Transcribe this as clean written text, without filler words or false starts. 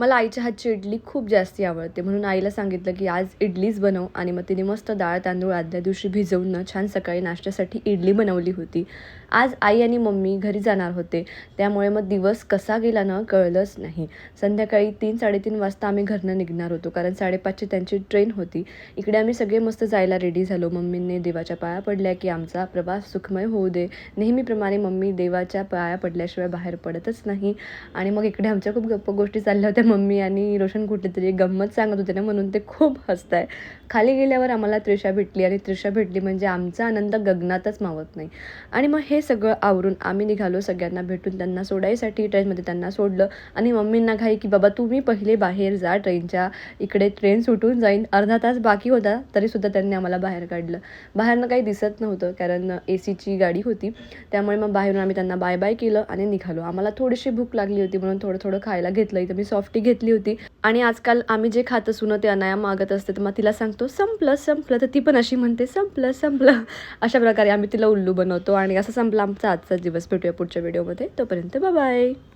मला आईच्या हातची इडली खूप जास्ती आवडते, म्हणून आईला सांगितलं की आज इडलीच बनव आणि मग तिने मस्त डाळ तांदूळ आदल्या दिवशी भिजवून ना छान सकाळी नाश्त्यासाठी इडली बनवली होती. आज आई आणि मम्मी घरी जाणार होते, त्यामुळे मग दिवस कसा गेला ना कळलंच नाही. संध्याकाळी 3-3:30 वाजता आम्ही घरनं निघणार होतो, कारण 5:30ची त्यांची ट्रेन होती. इकडे आम्ही सगळे मस्त जायला रेडी झालो. मम्मीने देवाच्या पाया पडल्या की आमचा प्रवास सुखमय होऊ दे. नेहमीप्रमाणे मम्मी देवाच्या पाया पडल्याशिवाय बाहेर पडतच नाही. आणि मग इकडे आमच्या खूप गप्पा गोष्टी चालल्या होत्या. मम्मी आणि रोशन कुठेतरी एक गंमत सांगत होते ना, म्हणून ते खूप हसताय. खाली गेल्यावर आम्हाला त्रिशा भेटली आणि त्रिशा भेटली म्हणजे आमचा आनंद गगनातच मावत नाही. आणि मग हे सगळं आवरून आम्ही निघालो सगळ्यांना भेटून त्यांना सोडायसाठी. ट्रेनमध्ये त्यांना सोडलं आणि मम्मींना घाई की बाबा तुम्ही पहिले बाहेर जा, ट्रेनच्या इकडे ट्रेन सुटून जाईन. अर्धा तास बाकी होता तरीसुद्धा त्यांनी आम्हाला बाहेर काढलं. बाहेरनं काही दिसत नव्हतं कारण AC ची गाडी होती, त्यामुळे मग बाहेरून आम्ही त्यांना बाय बाय केलं आणि निघालो. आम्हाला थोडीशी भूक लागली होती म्हणून थोडं थोडं खायला घेतलं. इथं मी सॉफ्टी घेतली होती आणि आजकाल आम्ही जे खात असू ना ते अनाया मागत असते, तर मग तिला सांगतो संपलं संपलं, तर ती पण अशी म्हणते संपलं संपलं. अशा प्रकारे आम्ही तिला उल्लू बनवतो आणि असा संपला आमचा आजचा दिवस. भेटूया पुढच्या व्हिडिओमध्ये, तोपर्यंत बाय बाय.